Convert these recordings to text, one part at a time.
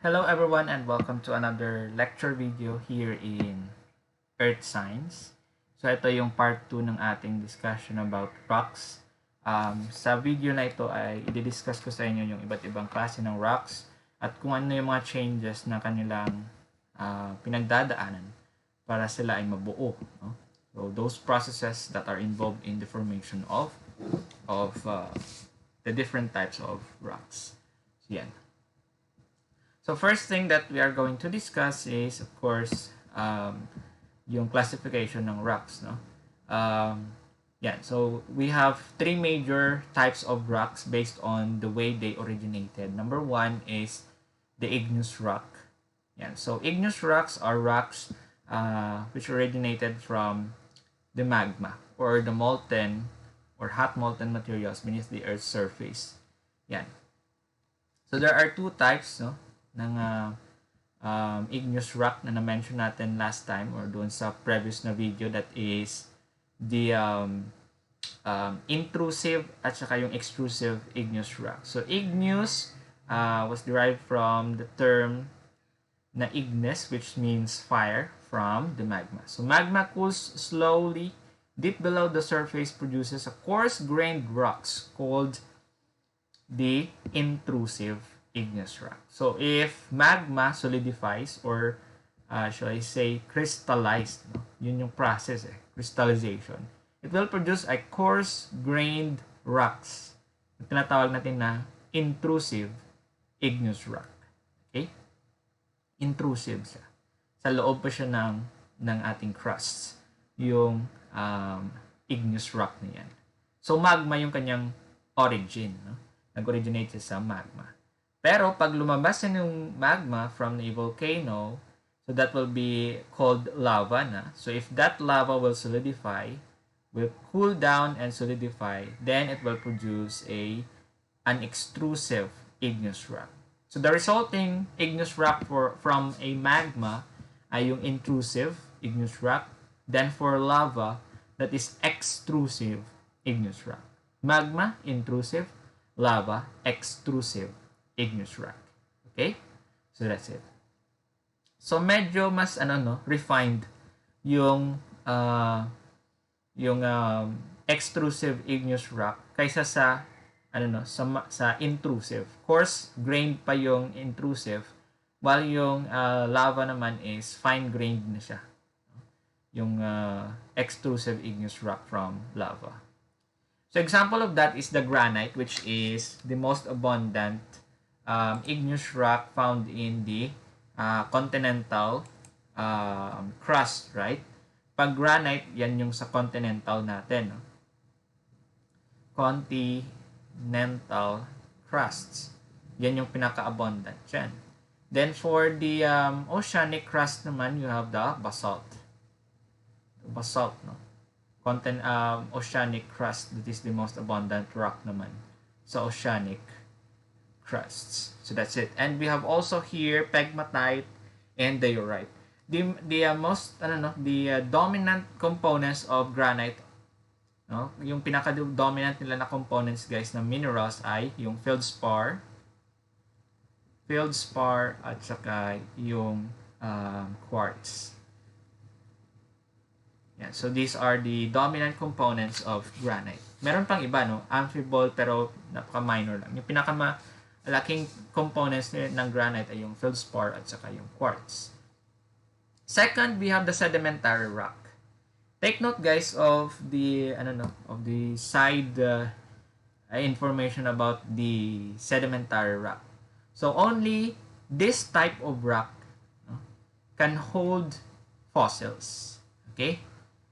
Hello everyone and welcome to another lecture video here in Earth Science. So ito yung part 2 ng ating discussion about rocks. Sa video na ito ay i-discuss ko sa inyo yung iba't ibang klase ng rocks at kung ano yung mga changes na kanilang pinagdadaanan para sila ay mabuo. No? So those processes that are involved in the formation of the different types of rocks. So yan. So first thing that we are going to discuss is, of course, yung classification ng rocks. No? So we have three major types of rocks based on the way they originated. Number one is the igneous rock. So igneous rocks are rocks which originated from the magma or the molten or hot molten materials beneath the Earth's surface. So there are two types, no, ng igneous rock na na-mention natin last time or doon sa previous na video, that is the intrusive at saka yung extrusive igneous rock. So igneous was derived from the term na ignis, which means fire, from the magma. So magma cools slowly deep below the surface, produces a coarse-grained rocks called the intrusive igneous rock. So if magma solidifies or shall I say crystallized, no? Yun yung process, crystallization. It will produce a coarse-grained rocks. Tinatawag natin na intrusive igneous rock. Okay? Intrusive siya. Sa loob pa siya ng ating crusts, yung igneous rock na yan. So magma yung kanyang origin, no? Nag-originate siya sa magma. Pero pag lumabas yung magma from a volcano, so that will be called lava na. So if that lava will solidify, will cool down and solidify, then it will produce an extrusive igneous rock. So the resulting igneous rock from a magma ay yung intrusive igneous rock. Then for lava, that is extrusive igneous rock. Magma, intrusive. Lava, extrusive igneous rock. Okay? So that's it. So medyo mas refined yung extrusive igneous rock kaysa sa sa intrusive. Coarse grained pa yung intrusive, while yung lava naman is fine grained na siya. Yung extrusive igneous rock from lava. So example of that is the granite, which is the most abundant igneous rock found in the continental crust, right? Pag granite, yan yung sa continental natin. No? Continental crusts. Yan yung pinaka-abundant dyan. Then for the oceanic crust naman, you have the basalt. Basalt, no? Oceanic crust, that is the most abundant rock naman sa oceanic crusts. So that's it. And we have also here pegmatite and diorite. The dominant components of granite, no? Yung pinaka-dominant nila na components, guys, na minerals ay yung feldspar at saka yung quartz. So these are the dominant components of granite. Meron pang iba, no? Amphibole, pero napaka-minor lang. Yung pinakamalaking components ng granite ay yung feldspar at saka yung quartz. Second, we have the sedimentary rock. Take note, guys, of the side information about the sedimentary rock. So only this type of rock, no, can hold fossils. Okay?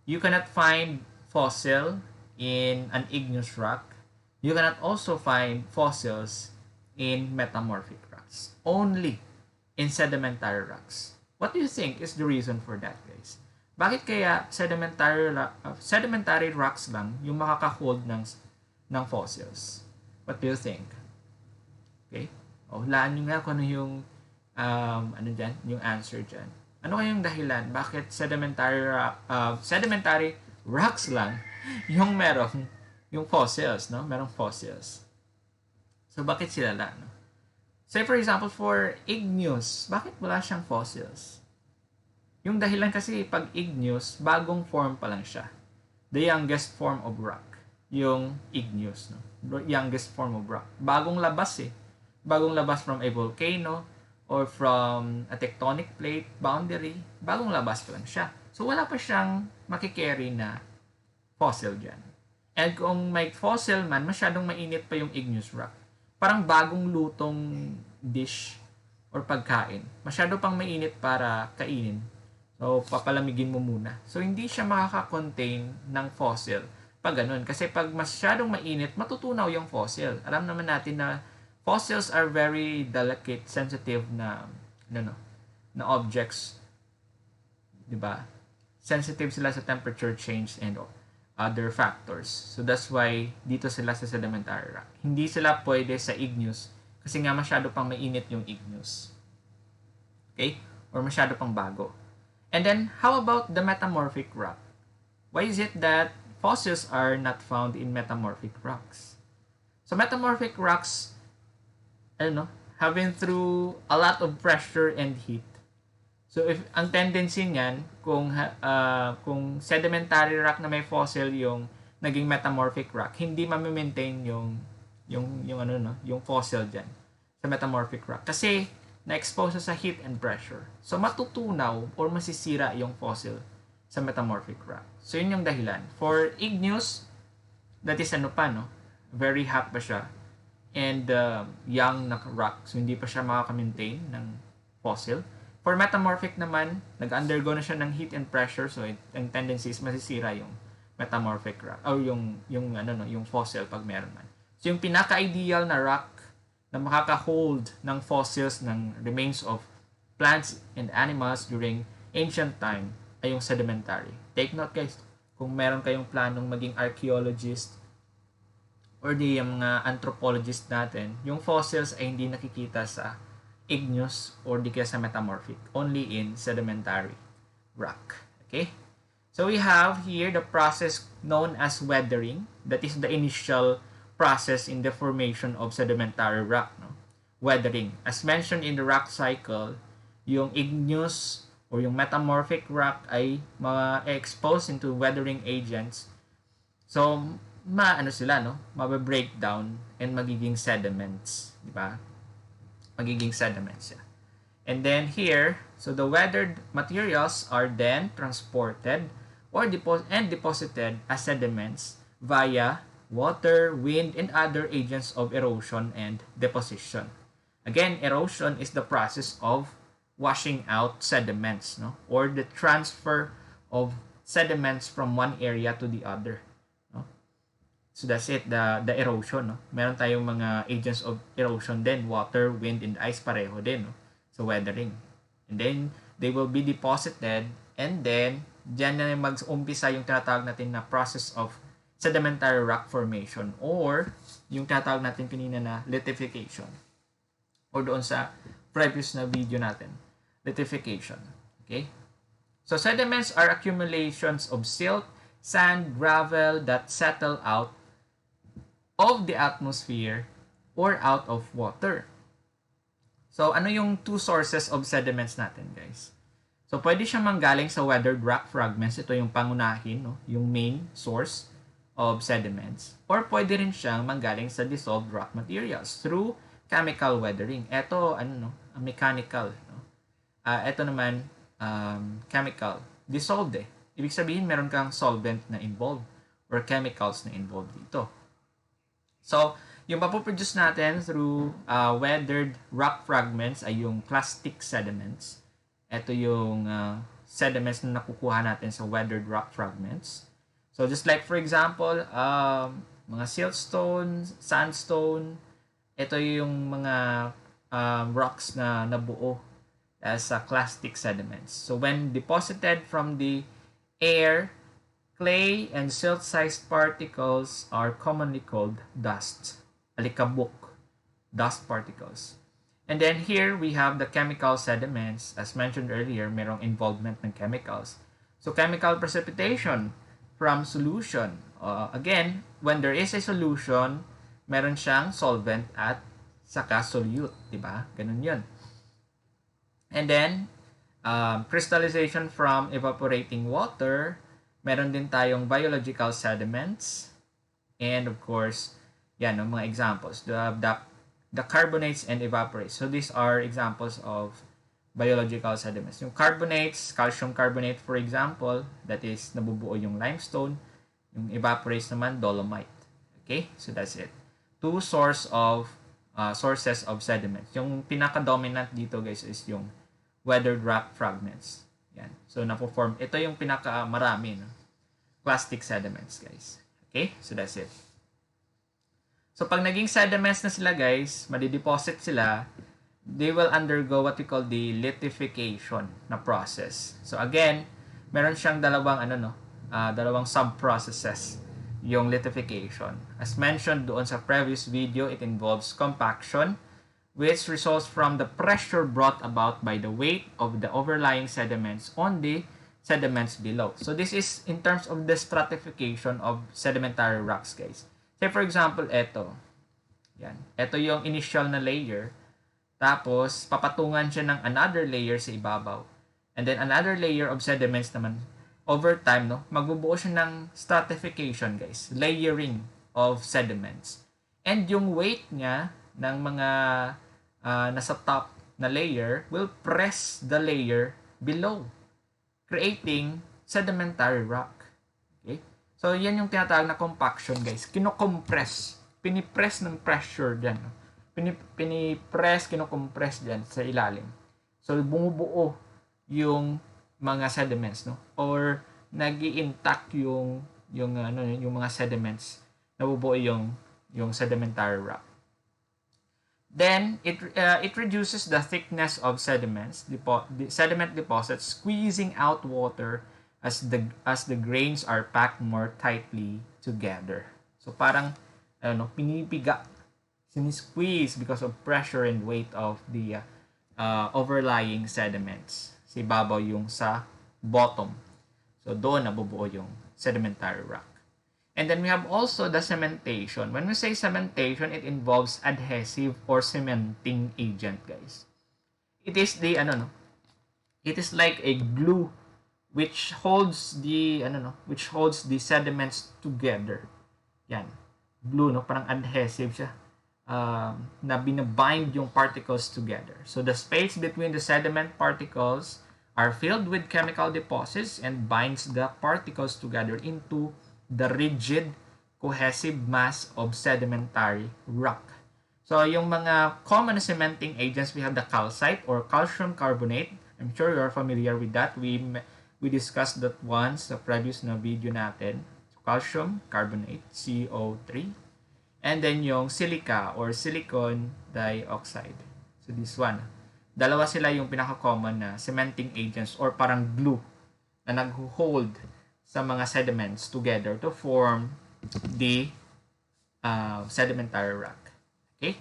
You cannot find fossil in an igneous rock. You cannot also find fossils in metamorphic rocks. Only in sedimentary rocks. What do you think is the reason for that, guys? Bakit kaya sedimentary rocks lang yung makaka-hold ng fossils? What do you think? Okay? Hulaan nyo nga kung ano yung yung answer dyan. Ano kayong dahilan? Bakit sedimentary rocks lang yung merong yung fossils, no? Merong fossils. So bakit sila lang, no? Say for example, for igneous, bakit wala siyang fossils? Yung dahilan kasi pag igneous, bagong form pa lang siya. The youngest form of rock. Yung igneous, no? Youngest form of rock. Bagong labas eh. Bagong labas from a volcano or from a tectonic plate boundary. Bagong labas pa lang siya. So wala pa siyang makikerry na fossil dyan. And kung may fossil man, masyadong mainit pa yung igneous rock. Parang bagong lutong dish or pagkain. Masyado pang mainit para kainin. So, papalamigin mo muna. So, hindi siya makaka-contain ng fossil pag ganun. Kasi pag masyadong mainit, matutunaw yung fossil. Alam naman natin na fossils are very delicate, sensitive na objects. Diba? Sensitive sila sa temperature change and other factors. So, that's why dito sila sa sedimentary rock. Hindi sila pwede sa igneous kasi nga masyado pang mainit yung igneous. Okay? Or masyado pang bago. And then, how about the metamorphic rock? Why is it that fossils are not found in metamorphic rocks? So, metamorphic rocks, have been through a lot of pressure and heat. So, if ang tendency niyan, kung sedimentary rock na may fossil yung naging metamorphic rock, hindi ma-maintain yung fossil diyan sa metamorphic rock. Kasi na-expose sa heat and pressure. So, matutunaw or masisira yung fossil sa metamorphic rock. So, yun yung dahilan. For igneous, that is very hot pa siya. And young na rock. So, hindi pa siya makaka-maintain ng fossil. For metamorphic naman, nag-undergo na siya ng heat and pressure. So, ang tendency is masisira yung metamorphic rock. Or yung fossil pag meron man. So, yung pinaka-ideal na rock na makaka-hold ng fossils ng remains of plants and animals during ancient time ay yung sedimentary. Take note guys, kung meron kayong planong maging archaeologist or di yung mga anthropologist natin, yung fossils ay hindi nakikita sa igneous or di kaya sa metamorphic, only in sedimentary rock. Okay? So we have here the process known as weathering. That is the initial process in the formation of sedimentary rock, weathering. As mentioned in the rock cycle, yung igneous or yung metamorphic rock ay ma-expose into weathering agents. So, mabe-breakdown and magiging sediments, di ba? Magiging sediments siya. And then here, so the weathered materials are then transported or deposited as sediments via water, wind, and other agents of erosion and deposition. Again, erosion is the process of washing out sediments, or the transfer of sediments from one area to the other. So that's it, the erosion. Meron tayong mga agents of erosion din, water, wind, and ice pareho din. So weathering. And then, they will be deposited, and then, dyan na mag-umpisa yung tinatawag natin na process of sedimentary rock formation or yung tinatawag natin kanina na lithification or doon sa previous na video natin, lithification. Okay? So sediments are accumulations of silt, sand, gravel that settle out of the atmosphere or out of water. So ano yung two sources of sediments natin, guys? So pwede siyang manggaling sa weathered rock fragments. Ito yung pangunahin, yung main source of sediments, or pwede rin siyang manggaling sa dissolved rock materials through chemical weathering. Ito mechanical, ito naman chemical, dissolved Ibig sabihin meron kang solvent na involved or chemicals na involved dito. So, yung mapoproduce natin through weathered rock fragments ay yung clastic sediments. Ito yung sediments na nakukuha natin sa weathered rock fragments. So, just like for example, mga siltstone, sandstone, ito yung mga rocks na nabuo as clastic sediments. So, when deposited from the air, clay and silt-sized particles are commonly called dust, alikabok, dust particles. And then here, we have the chemical sediments. As mentioned earlier, merong involvement ng chemicals. So, chemical precipitation from solution. Again, when there is a solution, meron siyang solvent at saka solute, di ba? Ganun yun. And then, crystallization from evaporating water. Meron din tayong biological sediments. And of course, yan, no, mga examples. The carbonates and evaporates. So these are examples of biological sediments. Yung carbonates, calcium carbonate for example, that is nabubuo yung limestone. Yung evaporates naman, dolomite. Okay? So that's it. Two sources of sediments. Yung pinaka-dominant dito guys is yung weathered rock fragments. Yan. So napo-form. Ito yung pinaka-marami. No? Clastic sediments guys. Okay? So that's it. So pag naging sediments na sila guys, madideposit sila, they will undergo what we call the lithification na process. So again, meron siyang dalawang sub-processes yung lithification. As mentioned doon sa previous video, it involves compaction, which results from the pressure brought about by the weight of the overlying sediments on the sediments below. So this is in terms of the stratification of sedimentary rocks, guys. Say for example, ito. Yan. Ito yung initial na layer. Tapos, papatungan siya ng another layer sa ibabaw. And then, another layer of sediments naman. Over time, no, magbubuo siya ng stratification, guys. Layering of sediments. And yung weight niya ng mga nasa top na layer will press the layer below, creating sedimentary rock. Okay? So, yan yung tinatawag na compaction, guys. Kinocompress. Pinipress ng pressure dyan. No? Pinipress, kinocompress dyan sa ilalim. So, bumubuo yung mga sediments, no? Or nag-i-intact yung mga sediments. Nabubuo yung sedimentary rock. Then, it reduces the thickness of sediments, the sediment deposits, squeezing out water as the grains are packed more tightly together. So parang pinipiga, sinisqueeze because of pressure and weight of the overlying sediments. Si babaw yung sa bottom. So doon nabubuo yung sedimentary rock. And then we have also the cementation. When we say cementation, it involves adhesive or cementing agent, guys. It is it is like a glue which holds the sediments together. Yan. Glue, no? Parang adhesive siya. Na binabind yung particles together. So the space between the sediment particles are filled with chemical deposits and binds the particles together into the rigid, cohesive mass of sedimentary rock. So, yung mga common cementing agents, we have the calcite or calcium carbonate. I'm sure you're familiar with that. We discussed that once sa previous na video natin. So, calcium carbonate, CO3. And then yung silica or silicon dioxide. So, this one. Dalawa sila yung pinaka-common na cementing agents or parang glue na nag-hold sa mga sediments together to form the sedimentary rock. Okay?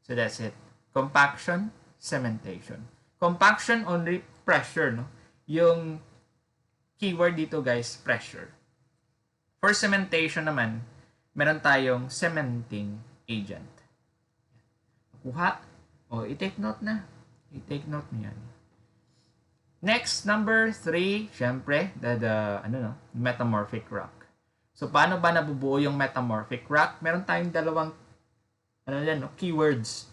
So that's it. Compaction, cementation. Compaction only pressure, no? Yung keyword dito, guys, pressure. For cementation naman, meron tayong cementing agent. Kuha. O, i-take note na. I-take note mo yan. Next, number 3, syempre, metamorphic rock. So, paano ba nabubuo yung metamorphic rock? Meron tayong dalawang keywords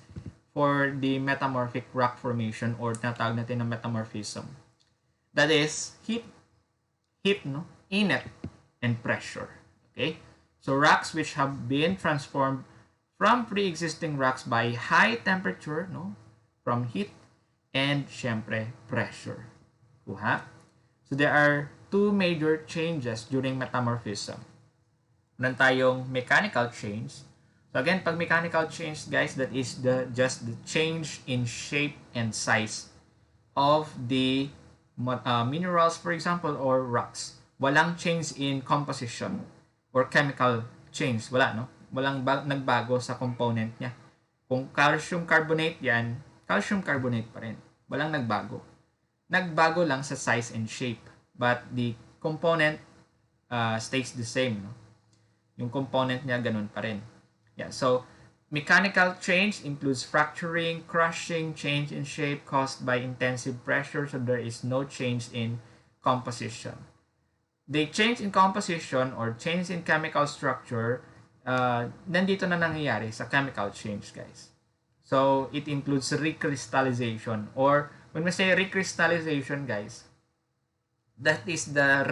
for the metamorphic rock formation or tinatawag natin na metamorphism. That is heat, init, and pressure. Okay? So, rocks which have been transformed from pre-existing rocks by high temperature, no? From heat, and syempre, pressure. So there are two major changes during metamorphism. Meron tayong mechanical change. So again, pag mechanical change, guys, that is just the change in shape and size of the minerals, for example, or rocks. Walang change in composition or chemical change. Wala, no? Walang nagbago sa component niya. Kung calcium carbonate yan, calcium carbonate pa rin. Walang nagbago. Nagbago lang sa size and shape, but the component stays the same, no? Yung component niya ganun pa rin. Yeah, so Mechanical change includes fracturing, crushing, change in shape caused by intensive pressure, so there is no change in composition. The change in composition or change in chemical structure, nandito na nangyayari sa chemical change, guys. So, it includes recrystallization, or when we say recrystallization, guys, that is the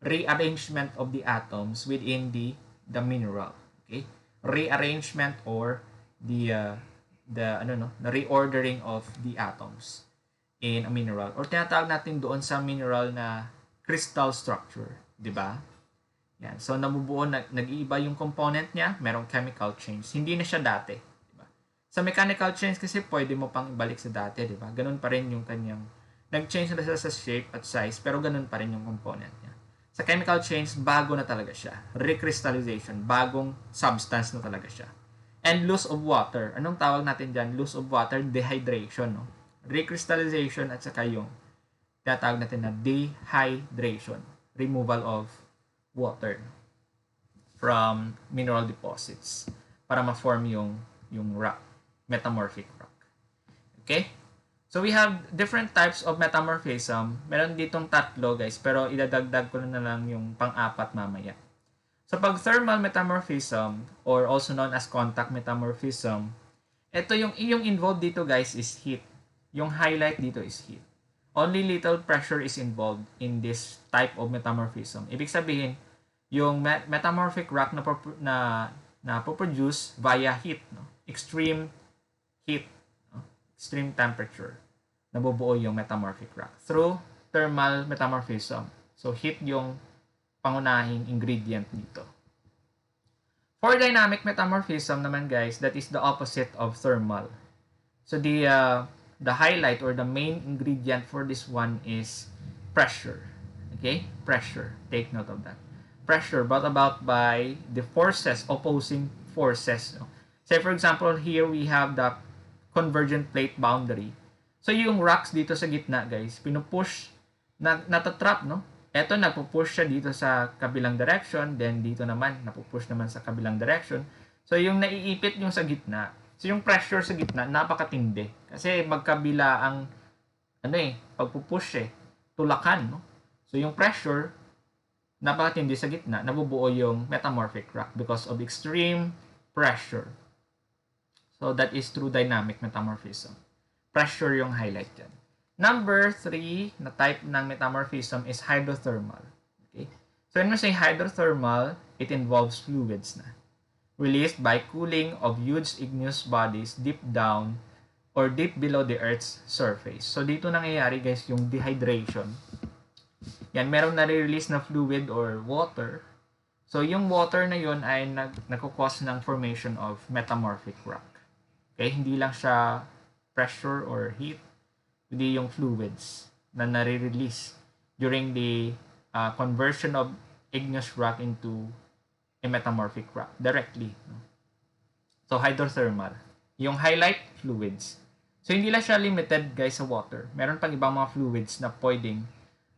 rearrangement of the atoms within the mineral. Okay? Rearrangement or the reordering of the atoms in a mineral, or tinatawag natin doon sa mineral na crystal structure, di ba? Yan. So nabubuo, nag-iiba yung component niya, merong chemical change. Hindi na siya dati, di ba? Sa mechanical change kasi pwede mo pang ibalik sa dati, di ba? Ganun pa rin yung kanyang nag-change na siya sa shape at size, pero ganun pa rin yung component niya. Sa chemical change, bago na talaga siya. Recrystallization, bagong substance na talaga siya. And loss of water. Anong tawag natin dyan? Loss of water, dehydration. No? Recrystallization at saka yung tinatawag natin na dehydration. Removal of water from mineral deposits para ma-form yung rock. Metamorphic rock. Okay? So we have different types of metamorphism. Meron ditong tatlo, guys, pero idadagdag ko na lang yung pang-apat mamaya. So pag thermal metamorphism or also known as contact metamorphism, ito yung involved dito, guys, is heat. Yung highlight dito is heat. Only little pressure is involved in this type of metamorphism. Ibig sabihin, yung metamorphic rock na produce via heat, no? Extreme heat, no? Extreme temperature, nabubuo yung metamorphic rock through thermal metamorphism. So heat yung pangunahing ingredient dito. For dynamic metamorphism naman, guys, that is the opposite of thermal. So the highlight or the main ingredient for this one is pressure. Okay? Pressure. Take note of that. Pressure brought about by the forces, opposing forces. No? Say for example, here we have the convergent plate boundary. So yung rocks dito sa gitna, guys, pinupush, natatrap, no? Eto, nagpupush siya dito sa kabilang direction, then dito naman, napupush naman sa kabilang direction. So yung naiipit yung sa gitna, so yung pressure sa gitna, napakatindi. Kasi magkabila ang, pagpupush tulakan, no? So yung pressure, napakatindi sa gitna, nabubuo yung metamorphic rock because of extreme pressure. So that is through dynamic metamorphism. Pressure yung highlight dyan. Number 3 na type ng metamorphism is hydrothermal. Okay? So when we say hydrothermal, it involves fluids na. Released by cooling of huge igneous bodies deep down or deep below the Earth's surface. So dito nangyayari, guys, yung dehydration. Yan, meron na-release na fluid or water. So yung water na yun ay nagkukos ng formation of metamorphic rock. Okay? Hindi lang siya pressure or heat, hindi yung fluids na nare-release during the conversion of igneous rock into a metamorphic rock directly. No? So hydrothermal. Yung highlight, fluids. So hindi lang siya limited, guys, sa water. Meron pang ibang mga fluids na pwedeng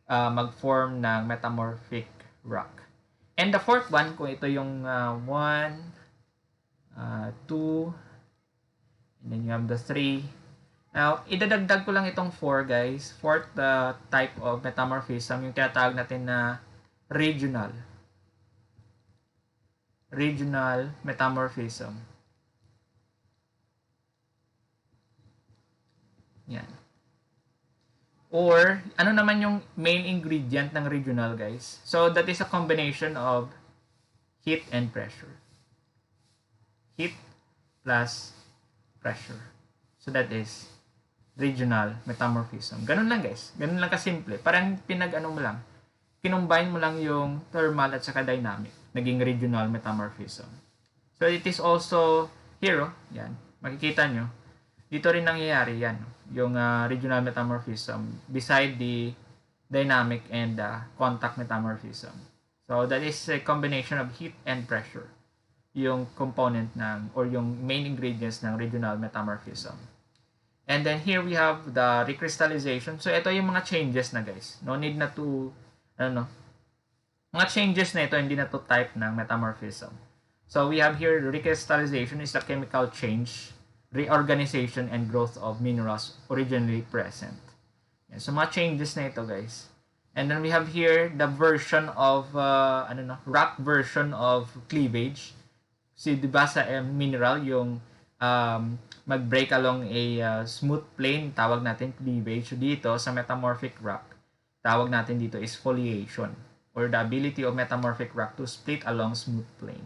mag-form ng metamorphic rock. And the fourth one, kung ito yung 1, 2, and then you have the 3. Now, idadagdag ko lang itong 4, guys. Fourth type of metamorphism, yung tinatawag natin na regional. Regional metamorphism. Yan. Or, ano naman yung main ingredient ng regional, guys? So, that is a combination of heat and pressure. Heat plus pressure. So, that is regional metamorphism. Ganun lang, guys. Ganun lang kasimple. Parang pinag-ano mo lang. Kinumbine mo lang yung thermal at saka dynamic. Naging regional metamorphism. So, it is also here, yan. Makikita nyo. Dito rin nangyayari yan. Yung regional metamorphism beside the dynamic and contact metamorphism. So that is a combination of heat and pressure. Yung component ng or yung main ingredients ng regional metamorphism. And then here we have the recrystallization. So ito yung mga changes na, guys. No need na to mga changes na ito hindi na to type ng metamorphism. So we have here recrystallization is the chemical change, reorganization, and growth of minerals originally present. Yan. So mga changes na ito, guys. And then we have here the version of, rock version of cleavage. Si diba sa mineral, yung mag-break along a smooth plane, tawag natin cleavage. So dito, sa metamorphic rock, tawag natin dito is foliation, or the ability of metamorphic rock to split along smooth plane.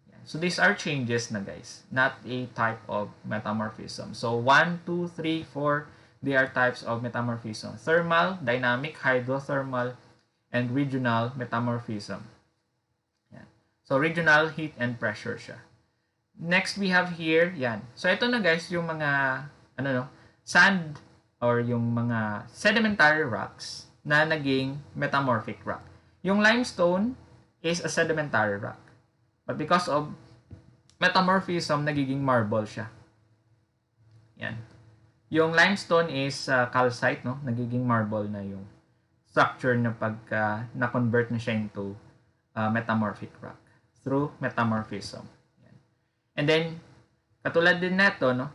Yan. So these are changes na, guys, not a type of metamorphism. So 1, 2, 3, 4, they are types of metamorphism. Thermal, dynamic, hydrothermal, and regional metamorphism. Yan. So regional, heat, and pressure siya. Next, we have here, yan. So, ito na, guys, yung mga, sand or yung mga sedimentary rocks na naging metamorphic rock. Yung limestone is a sedimentary rock. But because of metamorphism, nagiging marble siya. Yan. Yung limestone is calcite, no? Nagiging marble na yung structure na pagka na-convert na siya into metamorphic rock through metamorphism. And then, katulad din neto, no,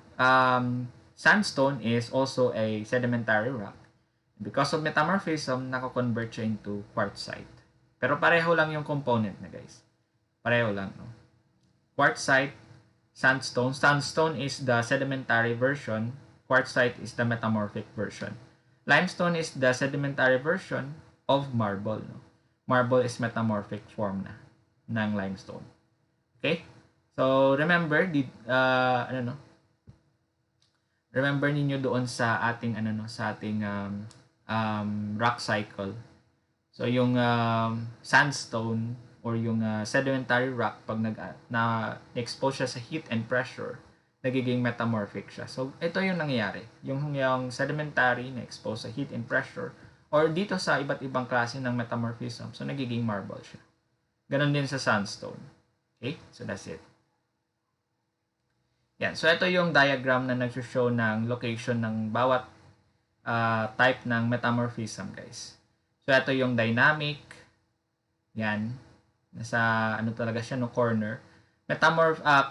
sandstone is also a sedimentary rock. Because of metamorphism, nako-convert siya into quartzite. Pero pareho lang yung component na, guys. Pareho lang, no? Quartzite, sandstone. Sandstone is the sedimentary version. Quartzite is the metamorphic version. Limestone is the sedimentary version of marble, no? Marble is metamorphic form na ng limestone. Okay? So, remember, remember ninyo doon sa ating, rock cycle. So, yung sandstone or yung sedimentary rock, pag na-expose siya sa heat and pressure, nagiging metamorphic siya. So, ito yung nangyayari. Yung sedimentary na-expose sa heat and pressure, or dito sa iba't ibang klase ng metamorphism, so nagiging marble siya. Ganon din sa sandstone. Okay? So, that's it. Yan. So, ito yung diagram na nag-show ng location ng bawat type ng metamorphism, guys. So, ito yung dynamic. Yan. Nasa, talaga siya, no, corner.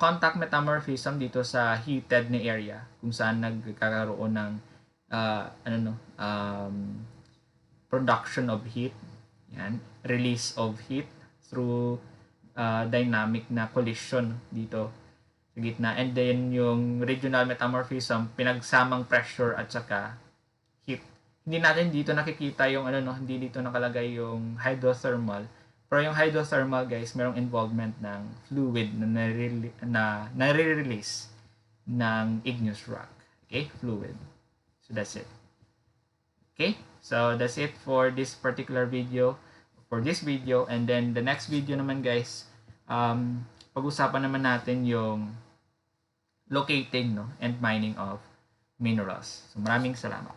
Contact metamorphism dito sa heated na area, kung saan nagkakaroon ng, production of heat. Yan. Release of heat through dynamic na collision dito sa gitna. And then, yung regional metamorphism, pinagsamang pressure at saka heat. Hindi natin dito nakikita yung, hindi dito nakalagay yung hydrothermal. Pero yung hydrothermal, guys, merong involvement ng fluid na nare-release ng igneous rock. Okay? Fluid. So, that's it. Okay? So, that's it for this particular video. And then, the next video naman, guys, pag-usapan naman natin yung locating, no, and mining of minerals. So, maraming salamat.